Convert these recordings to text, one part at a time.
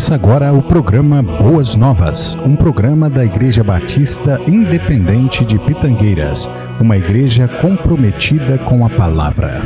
Começa agora o programa Boas Novas, um programa da Igreja Batista Independente de Pitangueiras, uma igreja comprometida com a palavra.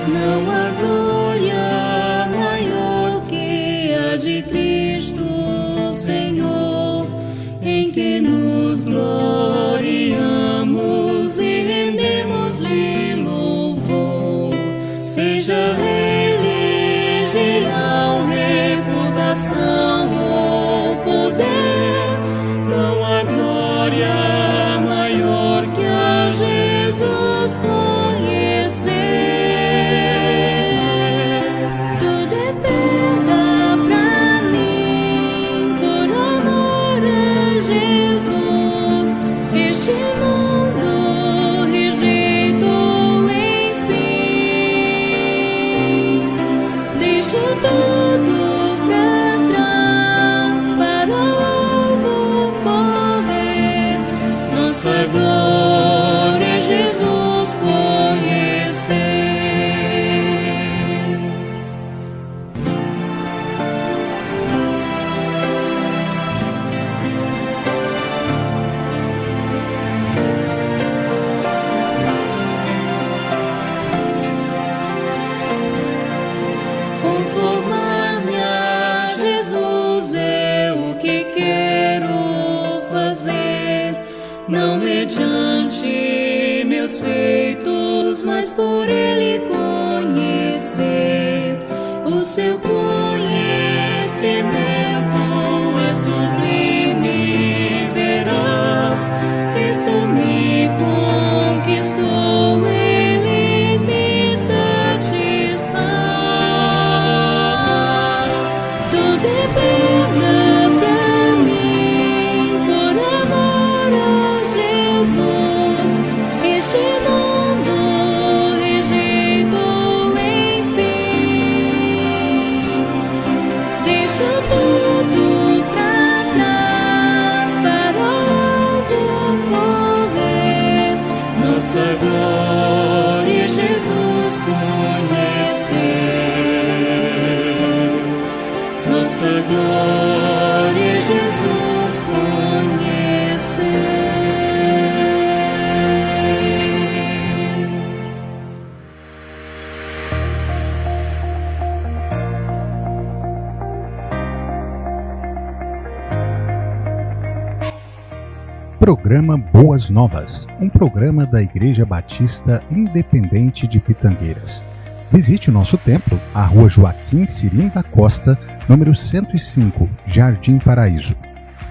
Não há glória maior que a de Cristo, Senhor, em que nos gloriamos e rendemos-lhe louvor. Seja religião, reputação ou poder, não há glória maior que a Jesus conhecer. Este mundo rejeitou, enfim. deixo tudo pra trás para o alvo correr. Nossa glória é Jesus conhecer. Conformar-me a Jesus é o que quero fazer, não mediante meus feitos, mas por Ele conhecer. O seu conhecimento é sublime, veraz. Cristo me conquistou, Ele me satisfaz. Tudo é perda pra mim, por amor a Jesus. Este mundo rejeito, enfim. Deixo tudo pra trás para o alvo correr. Nossa glória Jesus conhecer. Nossa glória Jesus conhecer. Programa Boas Novas, um programa da Igreja Batista Independente de Pitangueiras. Visite o nosso templo, a Rua Joaquim Cirim da Costa, número 105, Jardim Paraíso.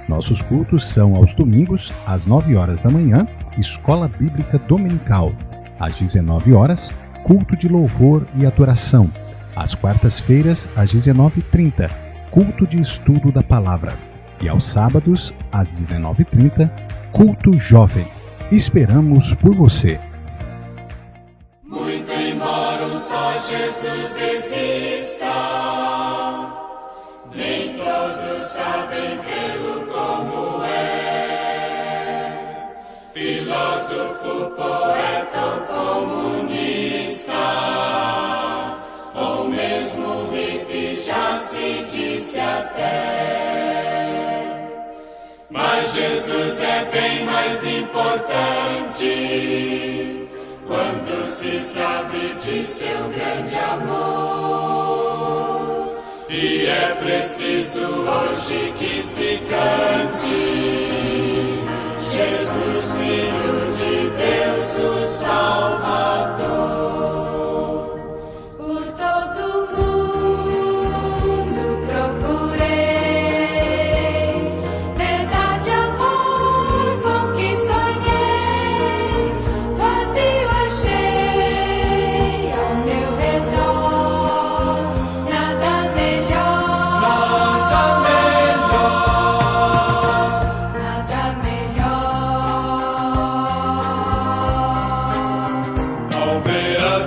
Nossos cultos são aos domingos, às 9 horas da manhã, Escola Bíblica Dominical. Às 19 horas, culto de louvor e adoração. Às quartas-feiras, às 19h30, culto de estudo da palavra. E aos sábados, às 19h30, culto jovem. Esperamos por você. Muito embora um só Jesus exista, nem todos sabem vê-lo como é. Filósofo, poeta ou comunista, ou mesmo hippie, já se disse até. Mas Jesus é bem mais importante quando se sabe de seu grande amor. E é preciso hoje que se cante Jesus, Filho de Deus, o Salvador. Por todo mundo procurei verdade, amor, com que sonhei. Vazio achei ao meu redor, nada melhor, nada melhor. Ao ver a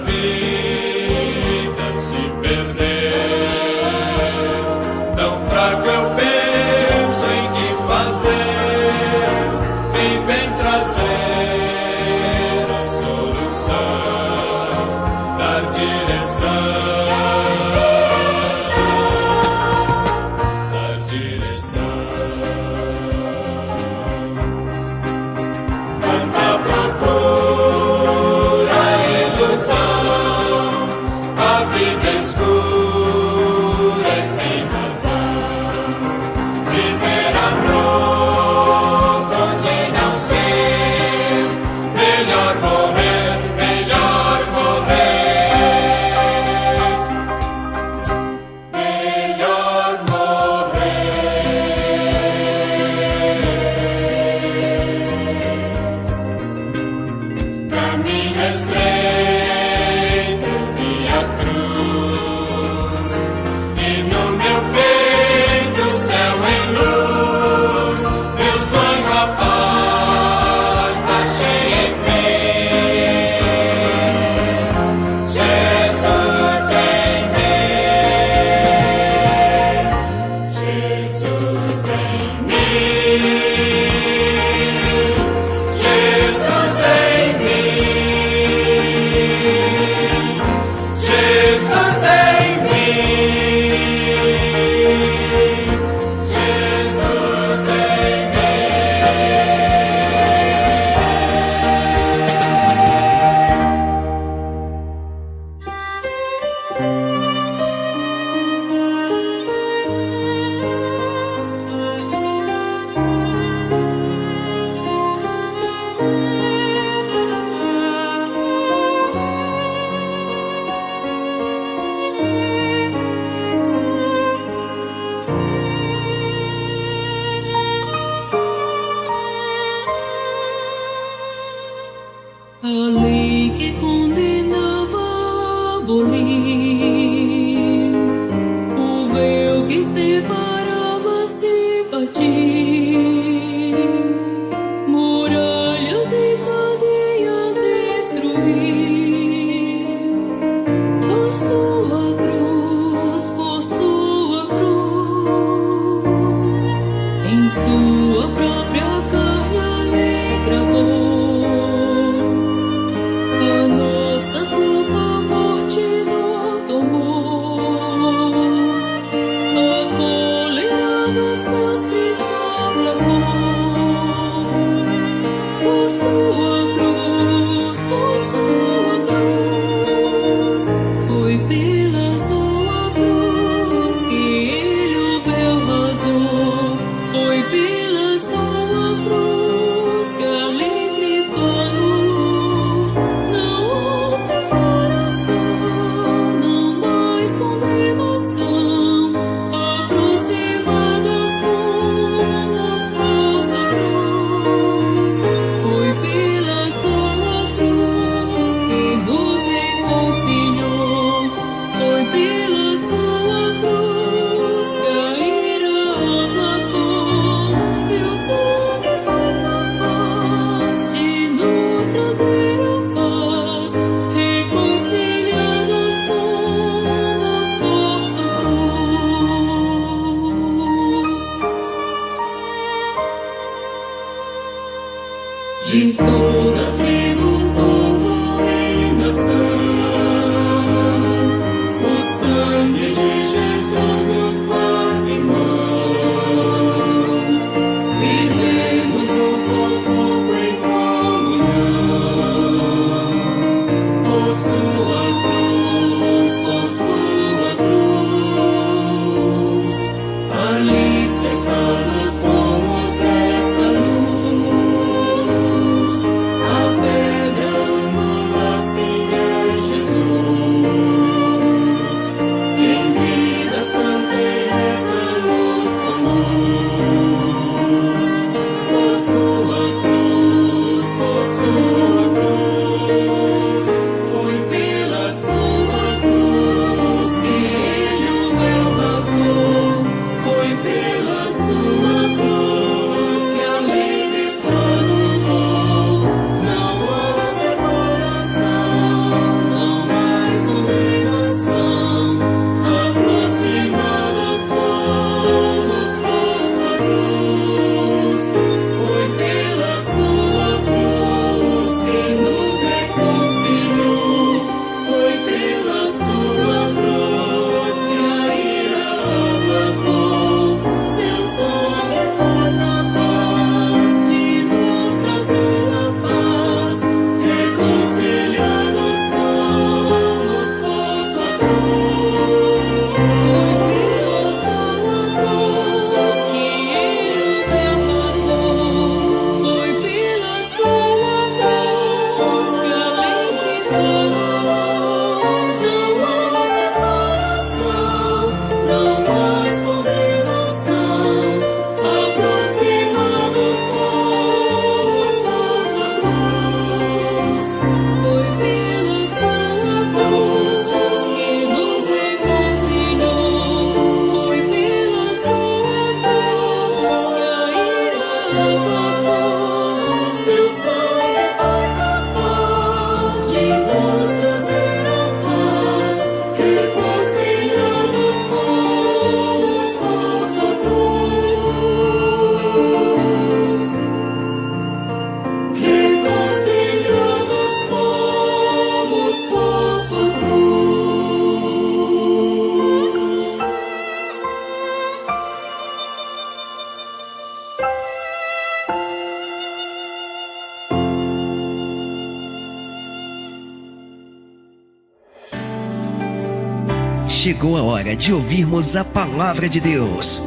Chegou a hora de ouvirmos a Palavra de Deus.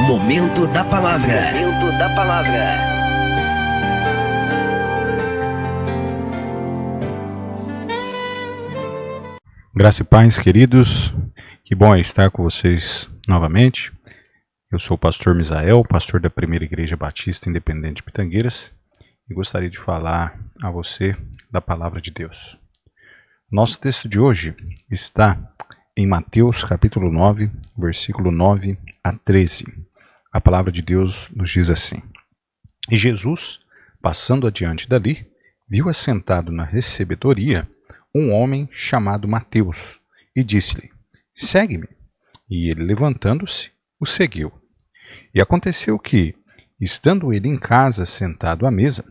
Momento da Palavra. Momento da Palavra. Graça e paz, queridos. Que bom é estar com vocês novamente. Eu sou o pastor Misael, pastor da Primeira Igreja Batista Independente de Pitangueiras, e gostaria de falar a você da Palavra de Deus. Nosso texto de hoje está em Mateus capítulo 9, versículo 9 a 13. A Palavra de Deus nos diz assim: E Jesus, passando adiante dali, viu assentado na recebedoria um homem chamado Mateus, e disse-lhe: Segue-me. E ele, levantando-se, o seguiu. E aconteceu que, estando ele em casa sentado à mesa,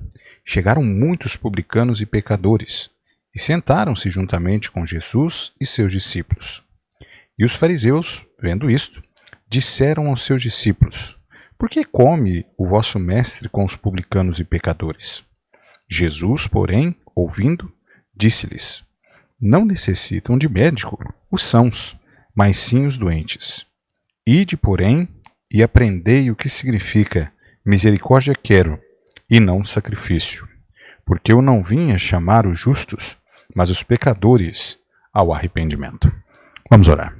chegaram muitos publicanos e pecadores, e sentaram-se juntamente com Jesus e seus discípulos. E os fariseus, vendo isto, disseram aos seus discípulos: Por que come o vosso mestre com os publicanos e pecadores? Jesus, porém, ouvindo, disse-lhes: Não necessitam de médico os sãos, mas sim os doentes. Ide, porém, e aprendei o que significa misericórdia quero, e não sacrifício. Porque eu não vim a chamar os justos, mas os pecadores ao arrependimento. Vamos orar.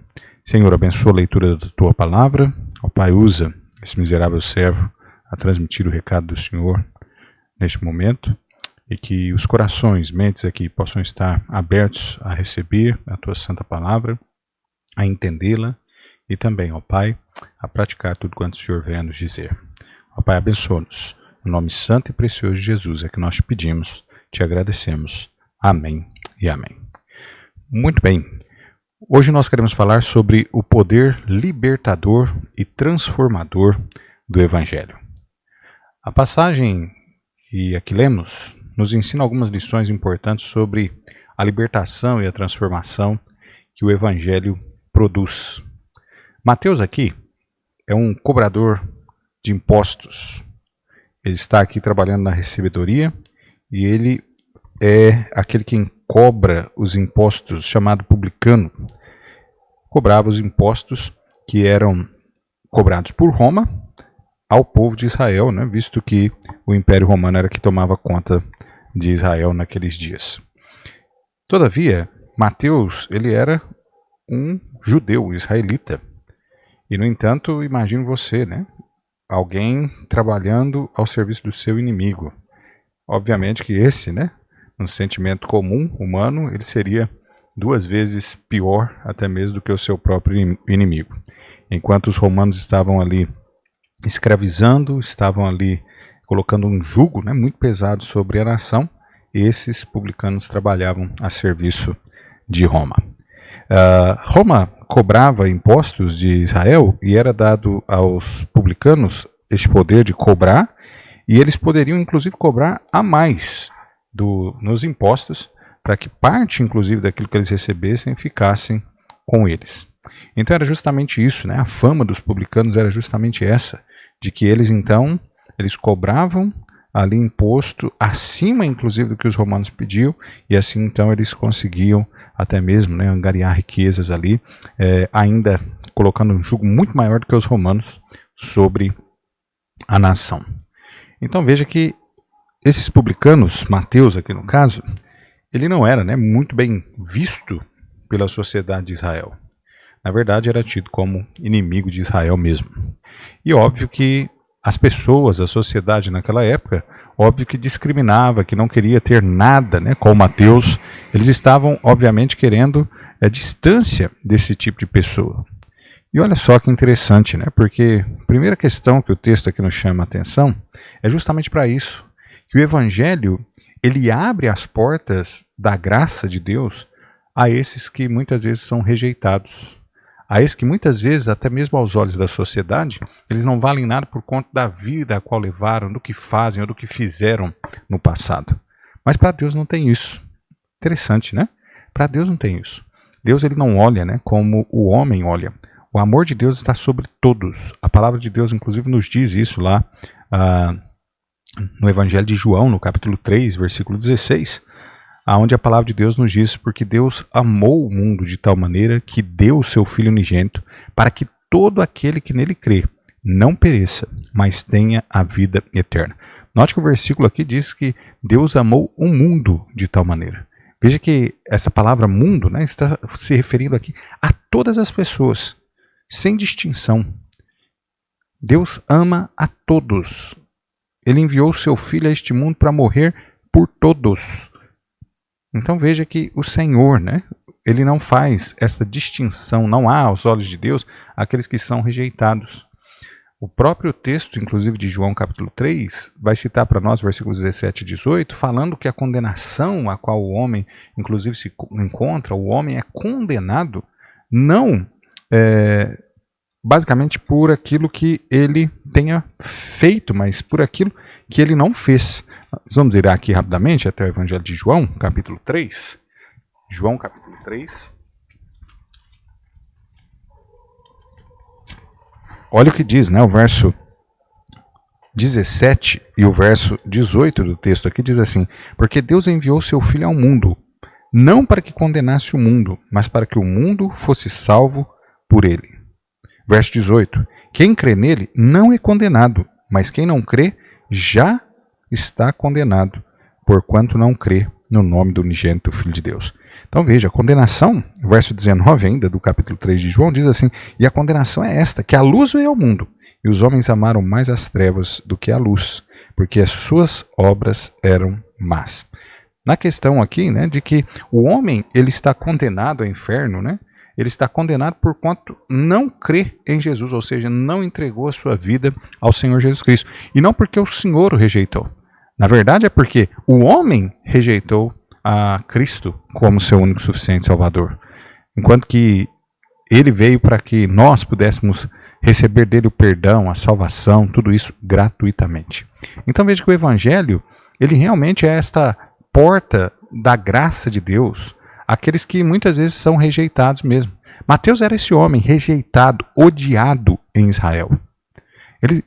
Senhor, abençoa a leitura da Tua Palavra. Ó Pai, usa esse miserável servo a transmitir o recado do Senhor neste momento, e que os corações, mentes aqui possam estar abertos a receber a Tua Santa Palavra, a entendê-la e também, ó Pai, a praticar tudo quanto o Senhor vem a nos dizer. Ó Pai, abençoa-nos. No nome santo e precioso de Jesus é que nós te pedimos, te agradecemos. Amém e amém. Muito bem. Hoje nós queremos falar sobre o poder libertador e transformador do Evangelho. A passagem que aqui lemos nos ensina algumas lições importantes sobre a libertação e a transformação que o Evangelho produz. Mateus aqui é um cobrador de impostos. Ele está aqui trabalhando na recebedoria e ele é aquele quem cobra os impostos, chamado publicano. Cobrava os impostos que eram cobrados por Roma ao povo de Israel, né, visto que o Império Romano era que tomava conta de Israel naqueles dias. Todavia, Mateus ele era um judeu, israelita. E, no entanto, imagine você, né, alguém trabalhando ao serviço do seu inimigo. Obviamente que esse, né, um sentimento comum, humano, ele seria 2 vezes pior até mesmo do que o seu próprio inimigo. Enquanto os romanos estavam ali escravizando, estavam ali colocando um jugo, né, muito pesado sobre a nação, esses publicanos trabalhavam a serviço de Roma. Roma cobrava impostos de Israel e era dado aos publicanos este poder de cobrar, e eles poderiam inclusive cobrar a mais nos impostos, para que parte inclusive daquilo que eles recebessem ficassem com eles. Então era justamente isso, né? A fama dos publicanos era justamente essa, de que eles então, eles cobravam ali imposto acima inclusive do que os romanos pediam, e assim então eles conseguiam até mesmo, né, angariar riquezas ali, ainda colocando um jugo muito maior do que os romanos sobre a nação. Então veja que esses publicanos, Mateus aqui no caso, ele não era, né, muito bem visto pela sociedade de Israel. Na verdade era tido como inimigo de Israel mesmo. E óbvio que as pessoas, a sociedade naquela época, óbvio que discriminava, que não queria ter nada, né, com Mateus. Eles estavam, obviamente, querendo a distância desse tipo de pessoa. E olha só que interessante, né, porque a primeira questão que o texto aqui nos chama a atenção é justamente para isso, que o Evangelho, ele abre as portas da graça de Deus a esses que muitas vezes são rejeitados. A esses que muitas vezes, até mesmo aos olhos da sociedade, eles não valem nada por conta da vida a qual levaram, do que fazem ou do que fizeram no passado. Mas para Deus não tem isso. Interessante, né? Para Deus não tem isso. Deus ele não olha, né, como o homem olha. O amor de Deus está sobre todos. A palavra de Deus, inclusive, nos diz isso lá no Evangelho de João, no capítulo 3, versículo 16, onde a palavra de Deus nos diz: porque Deus amou o mundo de tal maneira que deu o seu Filho unigênito, para que todo aquele que nele crê não pereça, mas tenha a vida eterna. Note que o versículo aqui diz que Deus amou o mundo de tal maneira. Veja que essa palavra mundo, né, está se referindo aqui a todas as pessoas, sem distinção. Deus ama a todos. Ele enviou o seu Filho a este mundo para morrer por todos. Então veja que o Senhor, né, ele não faz essa distinção, não há aos olhos de Deus aqueles que são rejeitados. O próprio texto, inclusive de João capítulo 3, vai citar para nós versículos 17 e 18, falando que a condenação a qual o homem, inclusive, se encontra, o homem é condenado, não basicamente por aquilo que ele tenha feito, mas por aquilo que ele não fez. Vamos ir aqui rapidamente até o Evangelho de João, capítulo 3. João, capítulo 3. Olha o que diz, né? O verso 17 e o verso 18 do texto aqui diz assim: porque Deus enviou seu Filho ao mundo, não para que condenasse o mundo, mas para que o mundo fosse salvo por ele. Verso 18: quem crê nele não é condenado, mas quem não crê já está condenado, porquanto não crê no nome do unigênito Filho de Deus. Então veja, a condenação, verso 19 ainda do capítulo 3 de João, diz assim: e a condenação é esta, que a luz veio ao mundo, e os homens amaram mais as trevas do que a luz, porque as suas obras eram más. Na questão aqui, né, de que o homem ele está condenado ao inferno, né, ele está condenado por quanto não crê em Jesus, ou seja, não entregou a sua vida ao Senhor Jesus Cristo. E não porque o Senhor o rejeitou. Na verdade é porque o homem rejeitou a Cristo como seu único suficiente Salvador. Enquanto que ele veio para que nós pudéssemos receber dele o perdão, a salvação, tudo isso gratuitamente. Então veja que o Evangelho, ele realmente é esta porta da graça de Deus, aqueles que muitas vezes são rejeitados mesmo. Mateus era esse homem rejeitado, odiado em Israel.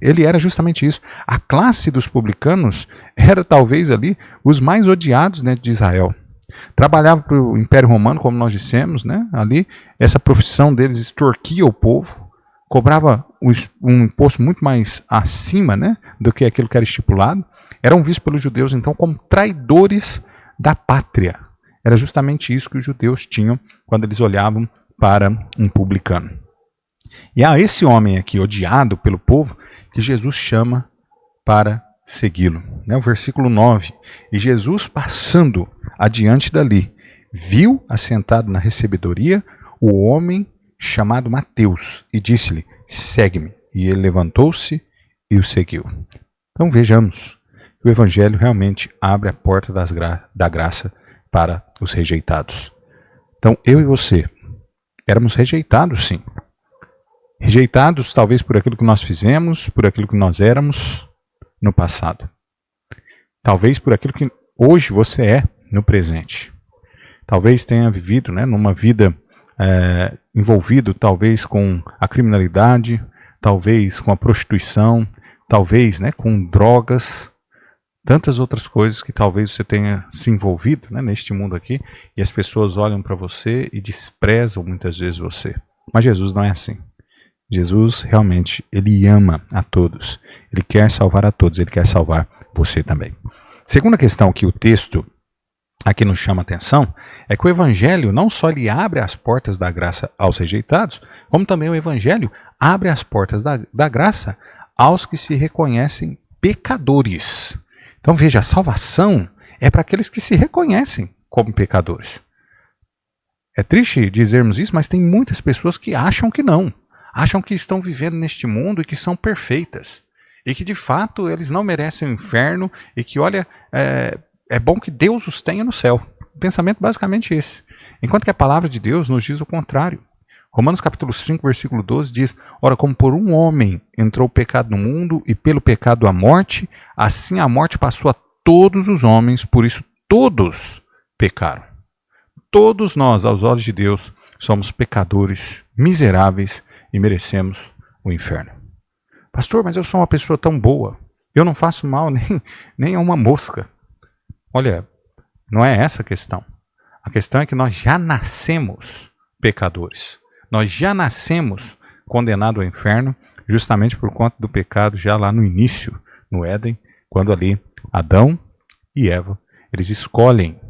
Ele era justamente isso. A classe dos publicanos era talvez ali os mais odiados, né, de Israel. Trabalhava para o Império Romano, como nós dissemos, né? Ali essa profissão deles extorquia o povo, cobrava um imposto muito mais acima, né, do que aquilo que era estipulado. Eram vistos pelos judeus então como traidores da pátria. Era justamente isso que os judeus tinham quando eles olhavam para um publicano. E a esse homem aqui, odiado pelo povo, que Jesus chama para segui-lo. O versículo 9. E Jesus, passando adiante dali, viu assentado na recebedoria o homem chamado Mateus e disse-lhe: segue-me. E ele levantou-se e o seguiu. Então vejamos que o Evangelho realmente abre a porta da graça para os rejeitados. Então eu e você éramos rejeitados, sim. Rejeitados talvez por aquilo que nós fizemos, por aquilo que nós éramos no passado. Talvez por aquilo que hoje você é no presente. Talvez tenha vivido, né, numa vida envolvido talvez com a criminalidade, talvez com a prostituição, talvez, né, com drogas, tantas outras coisas que talvez você tenha se envolvido, né, neste mundo aqui, e as pessoas olham para você e desprezam muitas vezes você. Mas Jesus não é assim. Jesus realmente, ele ama a todos. Ele quer salvar a todos, ele quer salvar você também. Segunda questão que o texto aqui nos chama a atenção é que o Evangelho não só lhe abre as portas da graça aos rejeitados, como também o Evangelho abre as portas da graça aos que se reconhecem pecadores. Então veja, a salvação é para aqueles que se reconhecem como pecadores. É triste dizermos isso, mas tem muitas pessoas que acham que não. Acham que estão vivendo neste mundo e que são perfeitas. E que de fato eles não merecem o inferno e que, olha, é bom que Deus os tenha no céu. O pensamento basicamente esse. Enquanto que a palavra de Deus nos diz o contrário. Romanos capítulo 5, versículo 12 diz: ora, como por um homem entrou o pecado no mundo e pelo pecado a morte, assim a morte passou a todos os homens, por isso todos pecaram. Todos nós, aos olhos de Deus, somos pecadores, miseráveis e merecemos o inferno. Pastor, mas eu sou uma pessoa tão boa, eu não faço mal nem a uma mosca. Olha, não é essa a questão. A questão é que nós já nascemos pecadores. Nós já nascemos condenados ao inferno justamente por conta do pecado já lá no início, no Éden, quando ali Adão e Eva, eles escolhem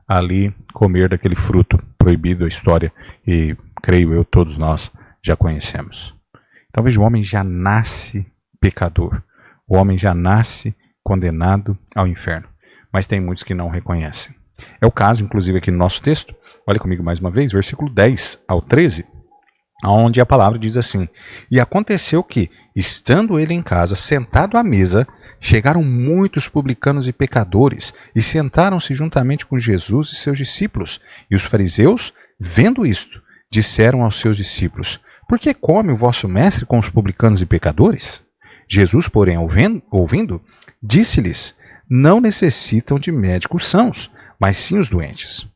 ali comer daquele fruto proibido, a história, e creio eu, todos nós já conhecemos. Então veja, o homem já nasce pecador. O homem já nasce condenado ao inferno. Mas tem muitos que não reconhecem. É o caso, inclusive, aqui no nosso texto. Olha comigo mais uma vez, versículo 10 ao 13, onde a palavra diz assim: e aconteceu que, estando ele em casa, sentado à mesa, chegaram muitos publicanos e pecadores, e sentaram-se juntamente com Jesus e seus discípulos. E os fariseus, vendo isto, disseram aos seus discípulos: por que come o vosso mestre com os publicanos e pecadores? Jesus, porém, ouvindo, disse-lhes: não necessitam de médicos sãos, mas sim os doentes.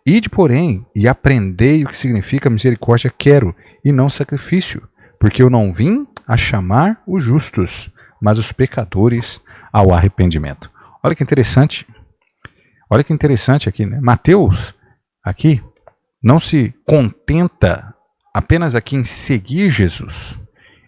Ide, porém, e aprendei o que significa misericórdia quero, e não sacrifício, porque eu não vim a chamar os justos, mas os pecadores ao arrependimento. Olha que interessante. Olha que interessante aqui, né? Mateus, aqui, não se contenta apenas aqui em seguir Jesus.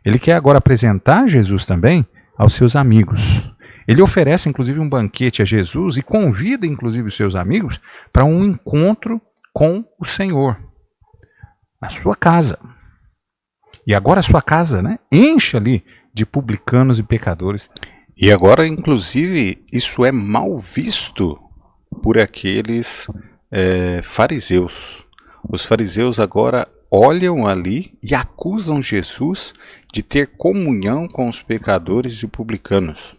Ele quer agora apresentar Jesus também aos seus amigos. Ele oferece inclusive um banquete a Jesus e convida inclusive os seus amigos para um encontro com o Senhor na sua casa. E agora a sua casa, né, enche ali de publicanos e pecadores. E agora, inclusive, isso é mal visto por aqueles fariseus. Os fariseus agora olham ali e acusam Jesus de ter comunhão com os pecadores e publicanos.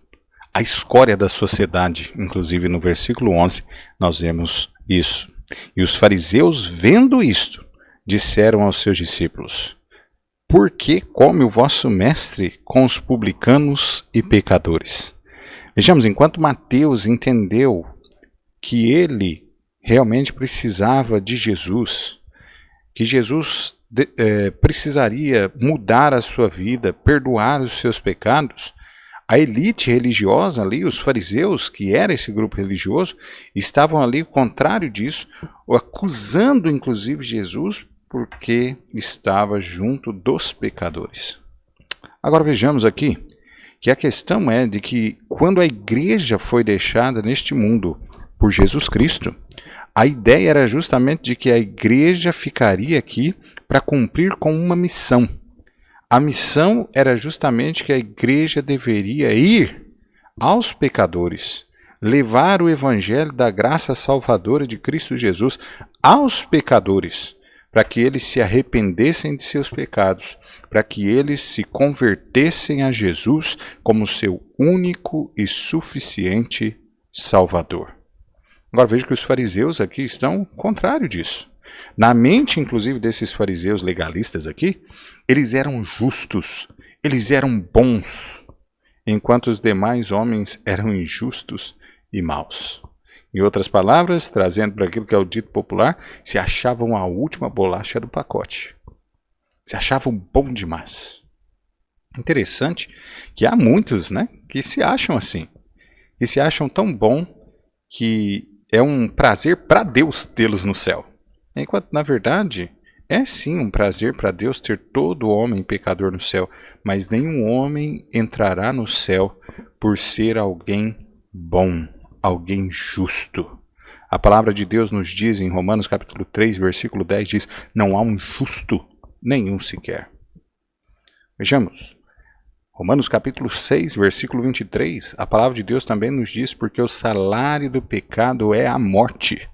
A escória da sociedade, inclusive no versículo 11, nós vemos isso. E os fariseus, vendo isto, disseram aos seus discípulos: por que come o vosso mestre com os publicanos e pecadores? Vejamos, enquanto Mateus entendeu que ele realmente precisava de Jesus, que Jesus precisaria mudar a sua vida, perdoar os seus pecados, a elite religiosa ali, os fariseus, que era esse grupo religioso, estavam ali ao contrário disso, acusando inclusive Jesus porque estava junto dos pecadores. Agora vejamos aqui que a questão é de que quando a igreja foi deixada neste mundo por Jesus Cristo, a ideia era justamente de que a igreja ficaria aqui para cumprir com uma missão. A missão era justamente que a igreja deveria ir aos pecadores, levar o evangelho da graça salvadora de Cristo Jesus aos pecadores, para que eles se arrependessem de seus pecados, para que eles se convertessem a Jesus como seu único e suficiente Salvador. Agora veja que os fariseus aqui estão ao contrário disso. Na mente, inclusive, desses fariseus legalistas aqui, eles eram justos, eles eram bons, enquanto os demais homens eram injustos e maus. Em outras palavras, trazendo para aquilo que é o dito popular, se achavam a última bolacha do pacote. Se achavam bom demais. Interessante que há muitos, né, que se acham assim, que se acham tão bom que é um prazer para Deus tê-los no céu. Enquanto, na verdade, é sim um prazer para Deus ter todo homem pecador no céu, mas nenhum homem entrará no céu por ser alguém bom, alguém justo. A palavra de Deus nos diz em Romanos capítulo 3, versículo 10, diz, não há um justo, nenhum sequer. Vejamos, Romanos capítulo 6, versículo 23, a palavra de Deus também nos diz, porque o salário do pecado é a morte,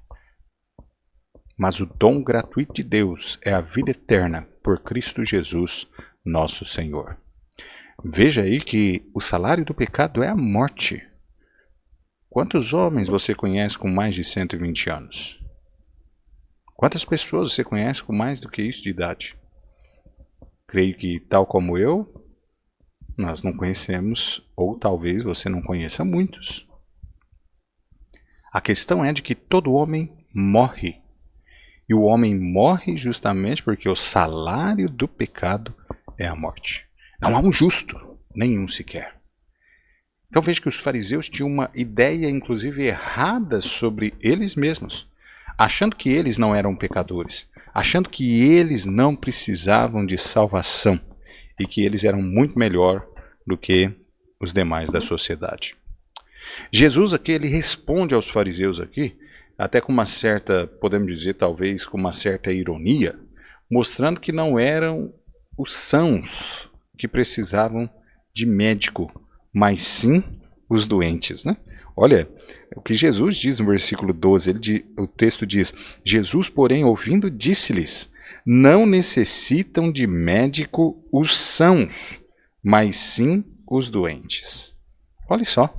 mas o dom gratuito de Deus é a vida eterna por Cristo Jesus, nosso Senhor. Veja aí que o salário do pecado é a morte. Quantos homens você conhece com mais de 120 anos? Quantas pessoas você conhece com mais do que isso de idade? Creio que, tal como eu, nós não conhecemos, ou talvez você não conheça muitos. A questão é de que todo homem morre. E o homem morre justamente porque o salário do pecado é a morte. Não há um justo, nenhum sequer. Então veja que os fariseus tinham uma ideia, inclusive, errada sobre eles mesmos, achando que eles não eram pecadores, achando que eles não precisavam de salvação e que eles eram muito melhor do que os demais da sociedade. Jesus aqui, ele responde aos fariseus aqui, até com uma certa, podemos dizer, talvez com uma certa ironia, mostrando que não eram os sãos que precisavam de médico, mas sim os doentes, né? Olha, o que Jesus diz no versículo 12, o texto diz, Jesus, porém, ouvindo, disse-lhes, não necessitam de médico os sãos, mas sim os doentes. Olha só.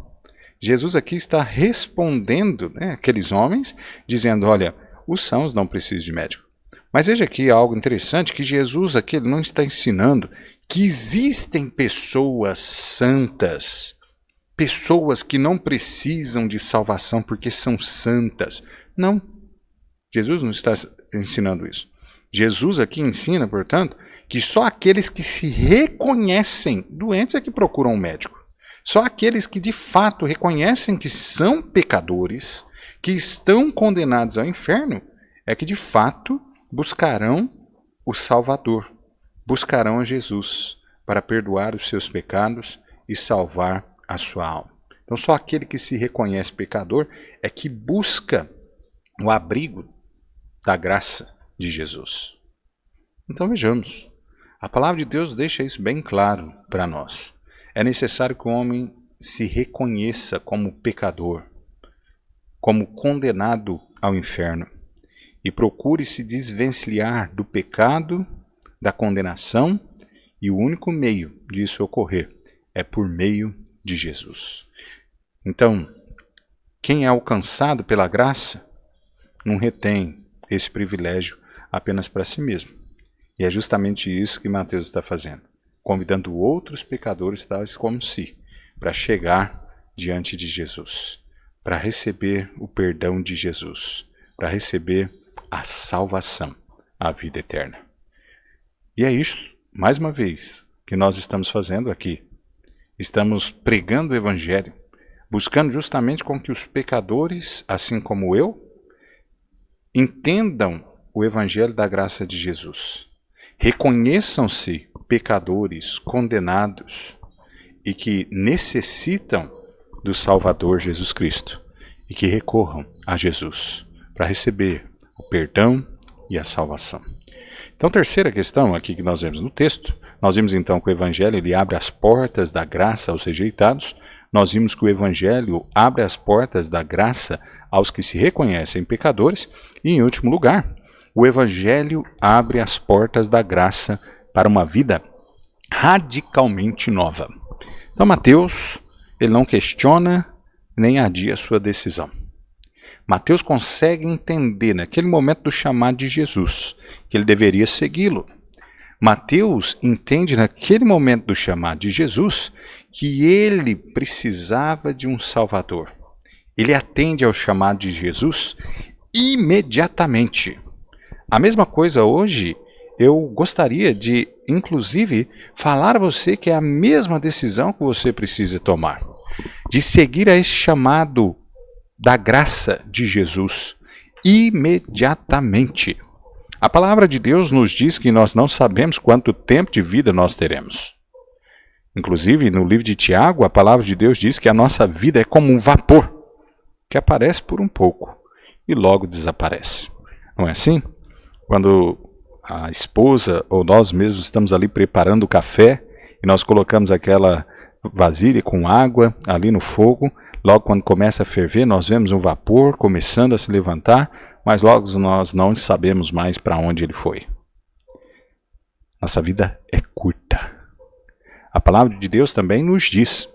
Jesus aqui está respondendo, né, aqueles homens, dizendo, olha, os sãos não precisam de médico. Mas veja aqui algo interessante, que Jesus aqui ele não está ensinando que existem pessoas santas, pessoas que não precisam de salvação porque são santas. Não, Jesus não está ensinando isso. Jesus aqui ensina, portanto, que só aqueles que se reconhecem doentes é que procuram um médico. Só aqueles que de fato reconhecem que são pecadores, que estão condenados ao inferno, é que de fato buscarão o Salvador, buscarão a Jesus para perdoar os seus pecados e salvar a sua alma. Então só aquele que se reconhece pecador é que busca o abrigo da graça de Jesus. Então vejamos, a palavra de Deus deixa isso bem claro para nós. É necessário que o homem se reconheça como pecador, como condenado ao inferno, e procure se desvencilhar do pecado, da condenação, e o único meio disso ocorrer é por meio de Jesus. Então, quem é alcançado pela graça não retém esse privilégio apenas para si mesmo. E é justamente isso que Mateus está fazendo, convidando outros pecadores tais como si, para chegar diante de Jesus, para receber o perdão de Jesus, para receber a salvação, a vida eterna. E é isso, mais uma vez, que nós estamos fazendo aqui. Estamos pregando o Evangelho, buscando justamente com que os pecadores, assim como eu, entendam o Evangelho da graça de Jesus. Reconheçam-se pecadores, condenados e que necessitam do Salvador Jesus Cristo e que recorram a Jesus para receber o perdão e a salvação. Então, terceira questão aqui que nós vemos no texto, nós vimos então que o Evangelho ele abre as portas da graça aos rejeitados, nós vimos que o Evangelho abre as portas da graça aos que se reconhecem pecadores e, em último lugar, o Evangelho abre as portas da graça para uma vida radicalmente nova. Então, Mateus, ele não questiona nem adia a sua decisão. Mateus consegue entender, naquele momento do chamado de Jesus, que ele deveria segui-lo. Mateus entende, naquele momento do chamado de Jesus, que ele precisava de um Salvador. Ele atende ao chamado de Jesus imediatamente. A mesma coisa hoje, eu gostaria de, inclusive, falar a você que é a mesma decisão que você precisa tomar. De seguir a esse chamado da graça de Jesus imediatamente. A palavra de Deus nos diz que nós não sabemos quanto tempo de vida nós teremos. Inclusive, no livro de Tiago, a palavra de Deus diz que a nossa vida é como um vapor, que aparece por um pouco e logo desaparece. Não é assim? Quando a esposa ou nós mesmos estamos ali preparando o café e nós colocamos aquela vasilha com água ali no fogo, logo quando começa a ferver, nós vemos um vapor começando a se levantar, mas logo nós não sabemos mais para onde ele foi. Nossa vida é curta. A palavra de Deus também nos diz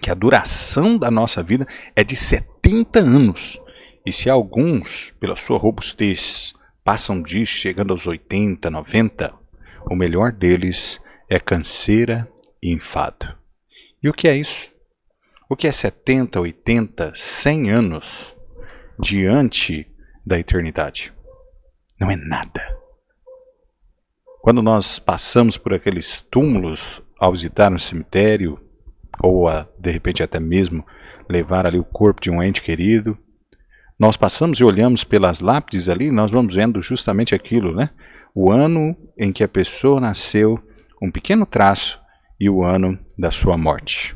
que a duração da nossa vida é de 70 anos. E se alguns, pela sua robustez, passam disso, chegando aos 80, 90, o melhor deles é canseira e enfado. E o que é isso? O que é 70, 80, 100 anos diante da eternidade? Não é nada. Quando nós passamos por aqueles túmulos ao visitar um cemitério, ou de repente até mesmo levar ali o corpo de um ente querido, nós passamos e olhamos pelas lápides ali, nós vamos vendo justamente aquilo, né? O ano em que a pessoa nasceu, um pequeno traço, e o ano da sua morte.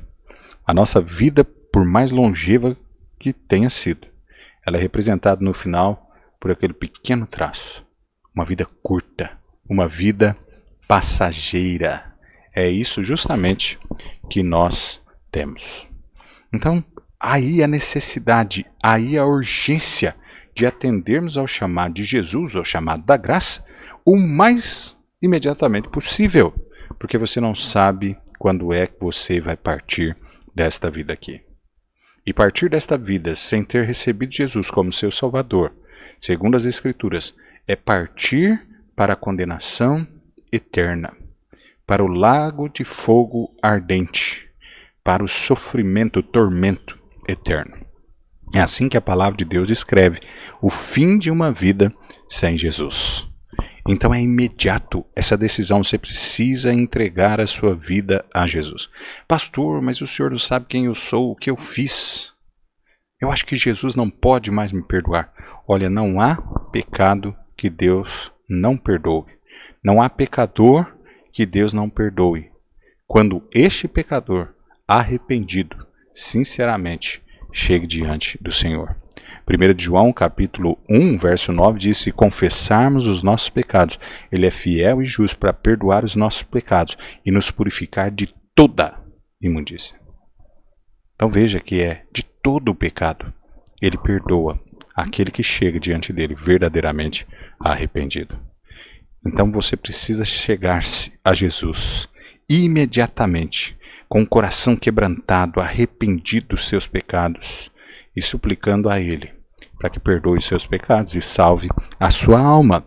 A nossa vida, por mais longeva que tenha sido, ela é representada no final por aquele pequeno traço. Uma vida curta, uma vida passageira. É isso justamente que nós temos. Então, aí a necessidade, aí a urgência de atendermos ao chamado de Jesus, ao chamado da graça, o mais imediatamente possível, porque você não sabe quando é que você vai partir desta vida aqui. E partir desta vida sem ter recebido Jesus como seu Salvador, segundo as Escrituras, é partir para a condenação eterna, para o lago de fogo ardente, para o sofrimento, o tormento eterno. É assim que a palavra de Deus descreve o fim de uma vida sem Jesus. Então é imediato essa decisão, você precisa entregar a sua vida a Jesus. Pastor, mas o senhor não sabe quem eu sou, o que eu fiz. Eu acho que Jesus não pode mais me perdoar. Olha, não há pecado que Deus não perdoe. Não há pecador que Deus não perdoe. Quando este pecador, arrependido, sinceramente, chegue diante do Senhor. 1 João capítulo 1, verso 9 diz: se confessarmos os nossos pecados, Ele é fiel e justo para perdoar os nossos pecados e nos purificar de toda imundícia. Então veja que é de todo o pecado. Ele perdoa aquele que chega diante dele verdadeiramente arrependido. Então você precisa chegar-se a Jesus imediatamente, com o coração quebrantado, arrependido dos seus pecados e suplicando a Ele para que perdoe os seus pecados e salve a sua alma.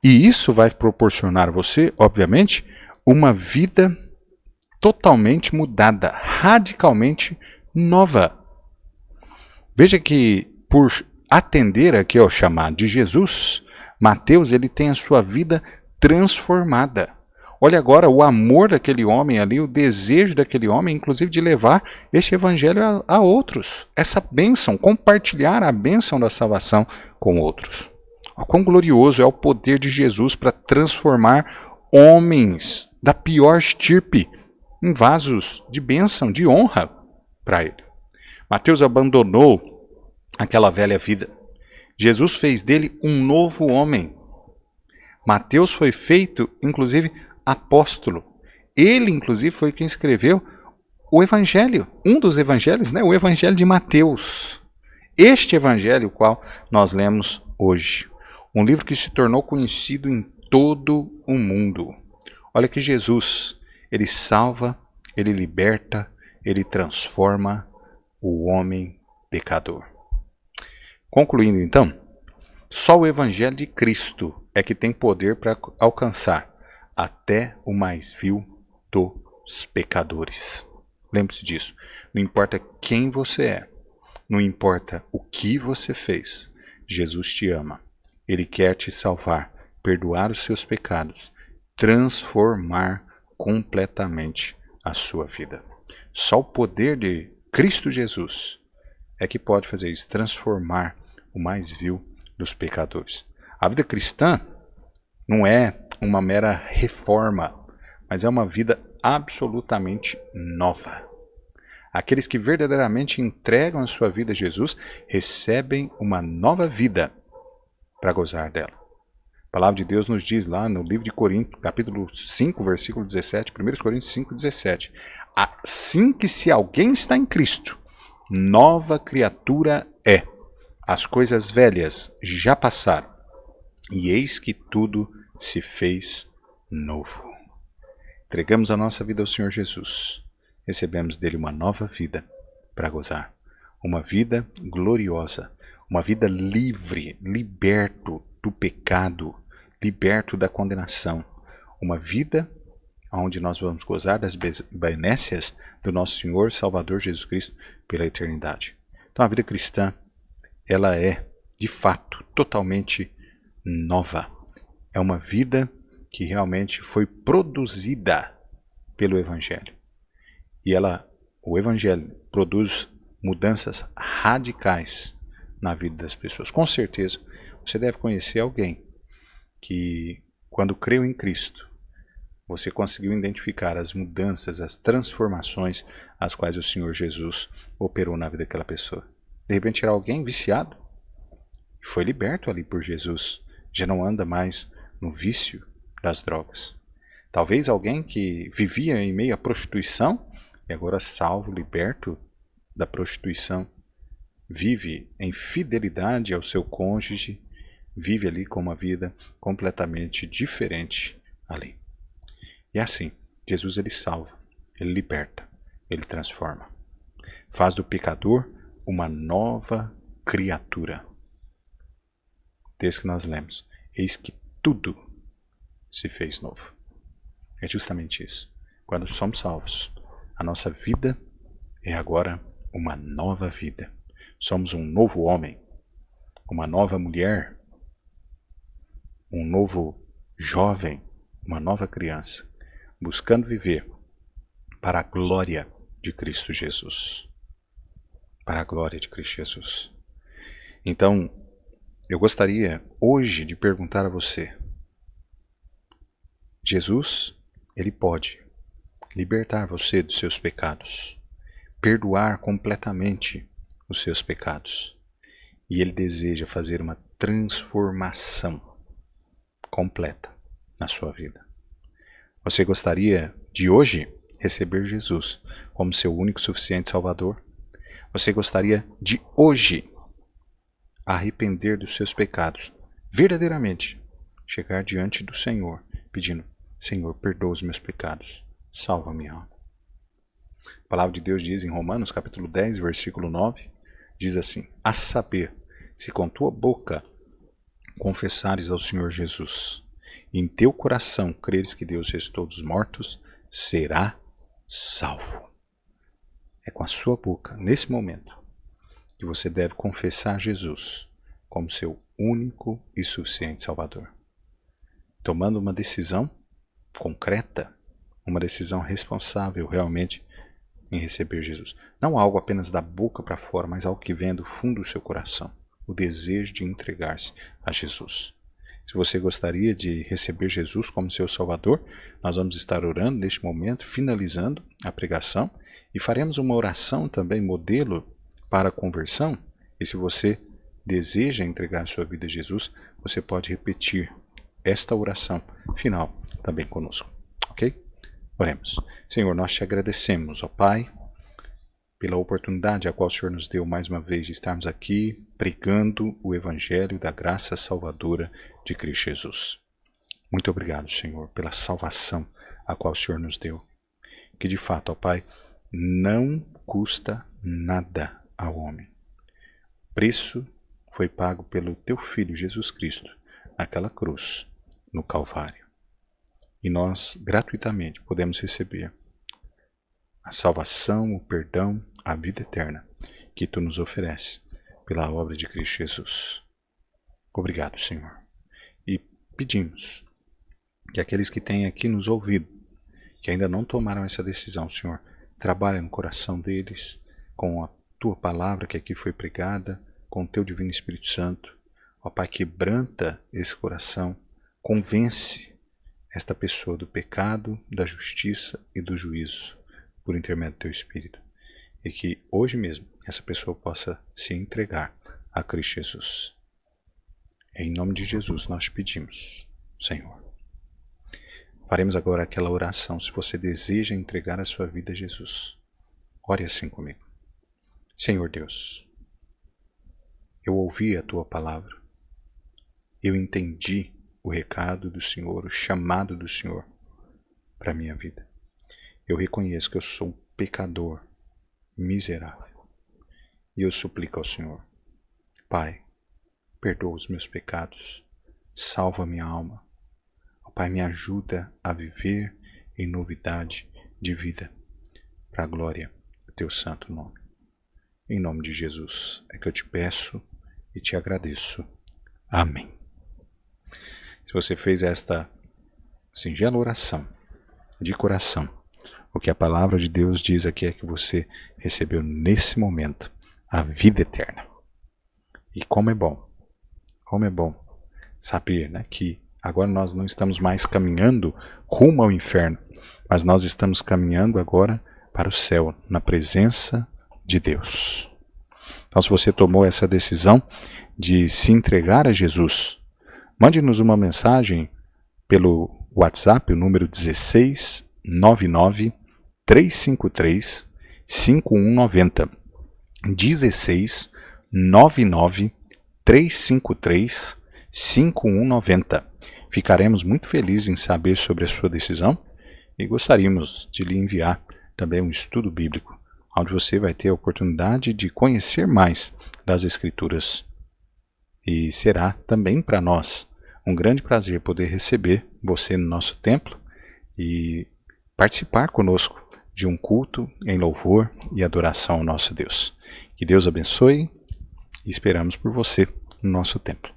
E isso vai proporcionar a você, obviamente, uma vida totalmente mudada, radicalmente nova. Veja que por atender aqui ao chamado de Jesus, Mateus ele tem a sua vida transformada. Olha agora o amor daquele homem ali, o desejo daquele homem, inclusive de levar este evangelho a outros. Essa bênção, compartilhar a bênção da salvação com outros. O quão glorioso é o poder de Jesus para transformar homens da pior estirpe em vasos de bênção, de honra para ele. Mateus abandonou aquela velha vida. Jesus fez dele um novo homem. Mateus foi feito, inclusive, apóstolo. Ele, inclusive, foi quem escreveu o Evangelho, um dos Evangelhos, né? O Evangelho de Mateus. Este Evangelho, o qual nós lemos hoje. Um livro que se tornou conhecido em todo o mundo. Olha que Jesus, ele salva, ele liberta, ele transforma o homem pecador. Concluindo então, só o Evangelho de Cristo é que tem poder para alcançar até o mais vil dos pecadores. Lembre-se disso. Não importa quem você é, não importa o que você fez, Jesus te ama. Ele quer te salvar, perdoar os seus pecados, transformar completamente a sua vida. Só o poder de Cristo Jesus é que pode fazer isso, transformar o mais vil dos pecadores. A vida cristã não é uma mera reforma, mas é uma vida absolutamente nova. Aqueles que verdadeiramente entregam a sua vida a Jesus recebem uma nova vida para gozar dela. A palavra de Deus nos diz lá no livro de Coríntios, capítulo 5, versículo 17, 1 Coríntios 5, 17. Assim que se alguém está em Cristo, nova criatura é. As coisas velhas já passaram, e eis que tudo se fez novo. Entregamos a nossa vida ao Senhor Jesus. Recebemos dele uma nova vida para gozar. Uma vida gloriosa. Uma vida livre, liberto do pecado, liberto da condenação. Uma vida onde nós vamos gozar das benécias do nosso Senhor Salvador Jesus Cristo pela eternidade. Então a vida cristã, ela é, de fato, totalmente nova. É uma vida que realmente foi produzida pelo Evangelho. E o Evangelho produz mudanças radicais na vida das pessoas. Com certeza, você deve conhecer alguém que, quando creu em Cristo, você conseguiu identificar as mudanças, as transformações as quais o Senhor Jesus operou na vida daquela pessoa. De repente era alguém viciado e foi liberto ali por Jesus. Já não anda mais no vício das drogas. Talvez alguém que vivia em meio à prostituição e agora salvo, liberto da prostituição, vive em fidelidade ao seu cônjuge, vive ali com uma vida completamente diferente ali. E assim, Jesus ele salva, ele liberta, ele transforma. Faz do pecador uma nova criatura. Desde que nós lemos, eis que tudo se fez novo. É justamente isso. Quando somos salvos, a nossa vida é agora uma nova vida. Somos um novo homem, uma nova mulher, um novo jovem, uma nova criança, buscando viver para a glória de Cristo Jesus. Para a glória de Cristo Jesus. Então, eu gostaria hoje de perguntar a você, Jesus, ele pode libertar você dos seus pecados, perdoar completamente os seus pecados. E ele deseja fazer uma transformação completa na sua vida. Você gostaria de hoje receber Jesus como seu único e suficiente Salvador? Você gostaria de hoje arrepender dos seus pecados, verdadeiramente chegar diante do Senhor, pedindo, Senhor, perdoa os meus pecados, salva minha alma. A palavra de Deus diz em Romanos capítulo 10, versículo 9, diz assim, a saber, se com tua boca confessares ao Senhor Jesus e em teu coração creres que Deus ressuscitou dos mortos, será salvo. É com a sua boca, nesse momento, que você deve confessar Jesus como seu único e suficiente Salvador. Tomando uma decisão concreta, uma decisão responsável realmente em receber Jesus. Não algo apenas da boca para fora, mas algo que vem do fundo do seu coração. O desejo de entregar-se a Jesus. Se você gostaria de receber Jesus como seu Salvador, nós vamos estar orando neste momento, finalizando a pregação, e faremos uma oração também modelo para a conversão. E se você deseja entregar sua vida a Jesus, você pode repetir esta oração final também conosco. Ok? Oremos. Senhor, nós te agradecemos, ó Pai, pela oportunidade a qual o Senhor nos deu mais uma vez de estarmos aqui pregando o Evangelho da graça salvadora de Cristo Jesus. Muito obrigado, Senhor, pela salvação a qual o Senhor nos deu. Que de fato, ó Pai, não custa nada ao homem. O preço foi pago pelo teu Filho Jesus Cristo naquela cruz, no Calvário. E nós, gratuitamente, podemos receber a salvação, o perdão, a vida eterna que tu nos oferece pela obra de Cristo Jesus. Obrigado, Senhor. E pedimos que aqueles que têm aqui nos ouvido, que ainda não tomaram essa decisão, Senhor, trabalhe no coração deles com a tua palavra que aqui foi pregada, com o teu divino Espírito Santo. Ó Pai, quebranta esse coração, convence esta pessoa do pecado, da justiça e do juízo, por intermédio do teu Espírito. E que hoje mesmo essa pessoa possa se entregar a Cristo Jesus. Em nome de Jesus nós te pedimos, Senhor. Faremos agora aquela oração. Se você deseja entregar a sua vida a Jesus, ore assim comigo. Senhor Deus, eu ouvi a tua palavra. Eu entendi o recado do Senhor, o chamado do Senhor para a minha vida. Eu reconheço que eu sou um pecador miserável. E eu suplico ao Senhor, Pai, perdoa os meus pecados, salva minha alma. Pai, me ajuda a viver em novidade de vida, para a glória do teu santo nome. Em nome de Jesus é que eu te peço e te agradeço. Amém. Se você fez esta singela oração de coração, o que a palavra de Deus diz aqui é que você recebeu nesse momento a vida eterna. E como é bom saber, né, que agora nós não estamos mais caminhando rumo ao inferno, mas nós estamos caminhando agora para o céu, na presença de Deus. Então, se você tomou essa decisão de se entregar a Jesus, mande-nos uma mensagem pelo WhatsApp, o número 1699 353 5190. 1699 353 5190. Ficaremos muito felizes em saber sobre a sua decisão e gostaríamos de lhe enviar também um estudo bíblico, onde você vai ter a oportunidade de conhecer mais das Escrituras. E será também para nós um grande prazer poder receber você no nosso templo e participar conosco de um culto em louvor e adoração ao nosso Deus. Que Deus abençoe e esperamos por você no nosso templo.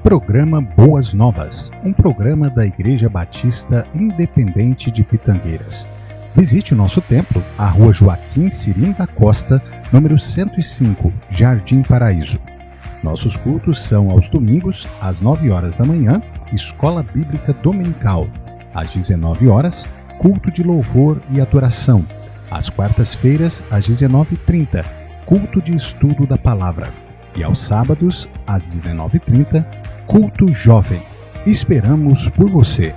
Programa Boas Novas, um programa da Igreja Batista Independente de Pitangueiras. Visite o nosso templo, a Rua Joaquim Cirim da Costa, número 105, Jardim Paraíso. Nossos cultos são aos domingos, às 9 horas da manhã, Escola Bíblica Dominical. Às 19 horas, culto de louvor e adoração. Às quartas-feiras, às 19h30, culto de estudo da palavra. E aos sábados, às 19h30, culto jovem. Esperamos por você.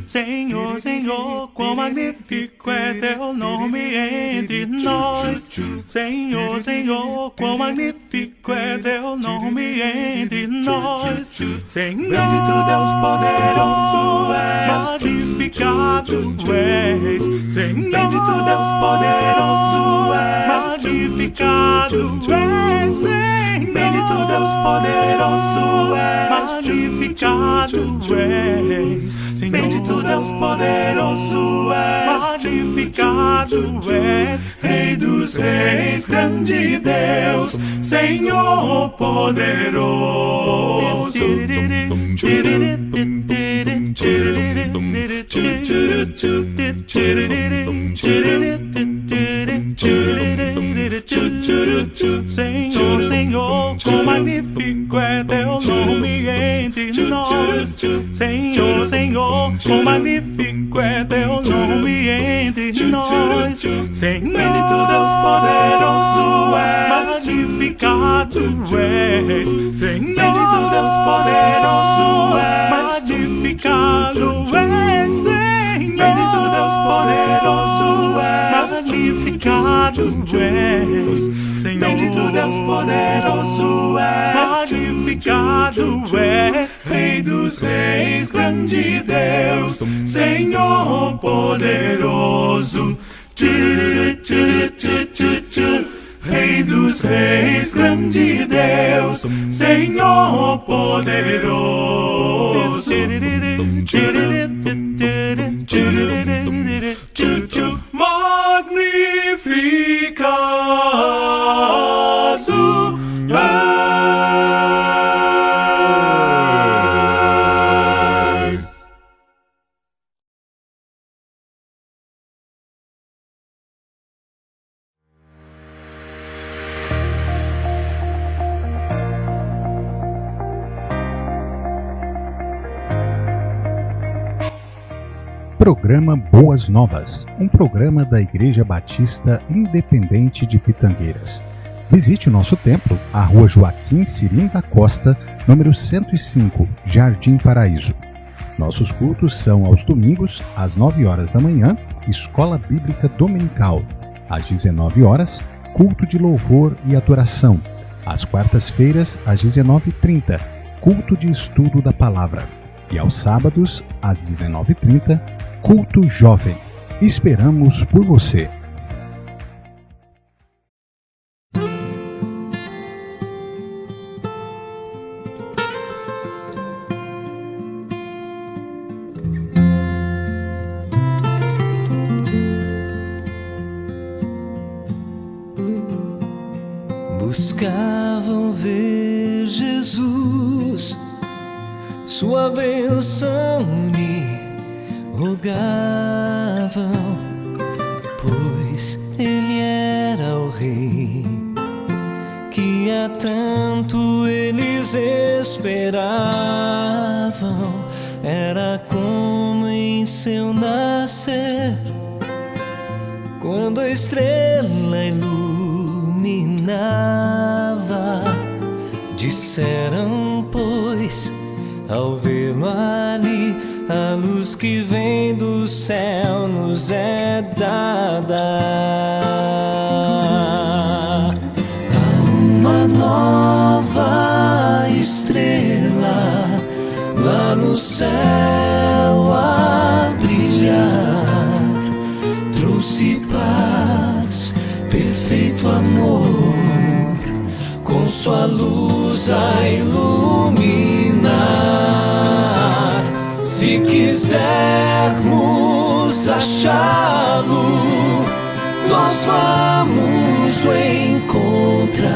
Senhor, Senhor, quão magnífico é teu nome entre nós. Senhor, Senhor, quão magnífico é teu nome entre nós. Senhor, bendito Deus poderoso és, magnificado és. Senhor, bendito Deus poderoso és, magnificado és. Senhor, bendito Deus poderoso és, magnificado és. Senhor, bendito Deus poderoso és, magnificado és. Rei dos reis, grande Deus, Senhor poderoso. Senhor, Senhor, quão magnífico é teu nome entre nós. Senhor, Senhor, quão magnífico é teu nome entre nós. Senhor, bendito Deus poderoso és, magnificado és. Senhor, bendito Deus poderoso és, magnificado és. Senhor, bendito Deus poderoso és, magnificado és. Senhor, bendito Deus poderoso és, magnificado és. Rei dos reis, grande Deus, Senhor poderoso. Rei dos reis, grande Deus, Senhor poderoso. Magnificado és. Programa Boas Novas, um programa da Igreja Batista Independente de Pitangueiras. Visite o nosso templo, a Rua Joaquim Cirim da Costa, número 105, Jardim Paraíso. Nossos cultos são aos domingos, às 9 horas da manhã, Escola Bíblica Dominical. Às 19 horas, culto de louvor e adoração. Às quartas-feiras, às 19h30, culto de estudo da palavra. E aos sábados, às 19h30, culto jovem. Esperamos por você. Buscavam ver Jesus, sua bênção lhe rogavam, pois ele era o rei que há tanto eles esperavam. Era como em seu nascer, quando a estrela iluminava. Disseram, pois, ao vê-lo ali, a luz que vem do céu nos é dada. Há uma nova estrela lá no céu a brilhar. Trouxe paz, perfeito amor, com sua luz a iluminar. Se quisermos achá-lo, nós vamos o encontrar,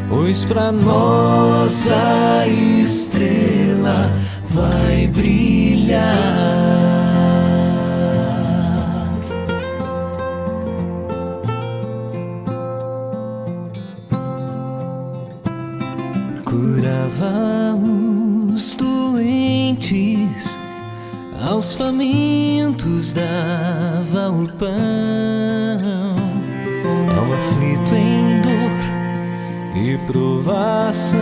pois pra nós a estrela vai brilhar. Curava os doentes, aos famintos dava dava o pão ao aflito em dor e provação,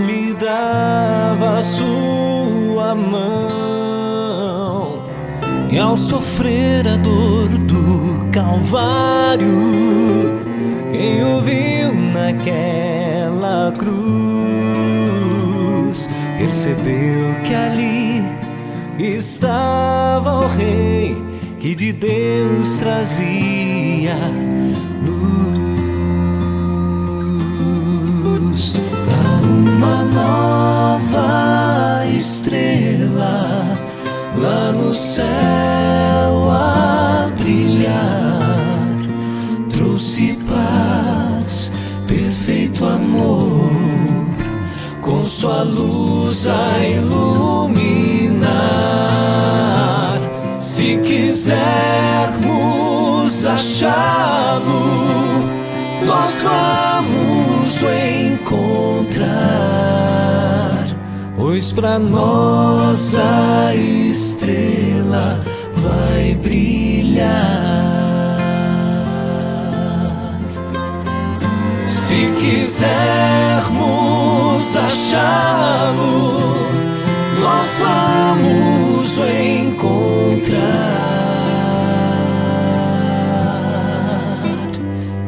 me dava a sua mão. E ao sofrer a dor do Calvário, quem o viu naquela cruz percebeu que ali estava o Rei que de Deus trazia luz. Uma nova estrela lá no céu a brilhar, trouxe paz, perfeito amor, com sua luz a iluminar. Se quisermos achá-lo, nós vamos o encontrar, pois pra nós a estrela vai brilhar. Se quisermos achá-lo, nós vamos o encontrar,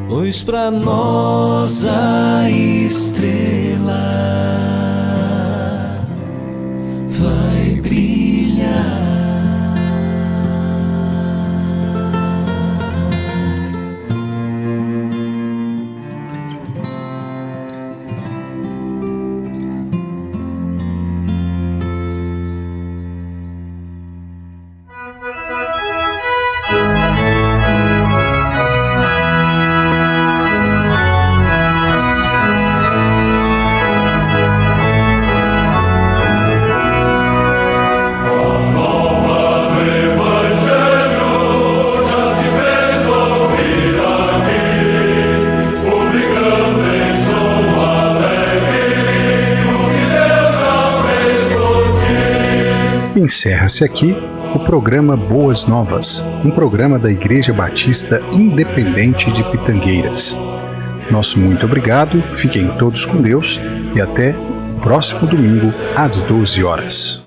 pois pra nós a estrela vai brilhar. Encerra-se aqui o programa Boas Novas, um programa da Igreja Batista Independente de Pitangueiras. Nosso muito obrigado, fiquem todos com Deus e até o próximo domingo às 12 horas.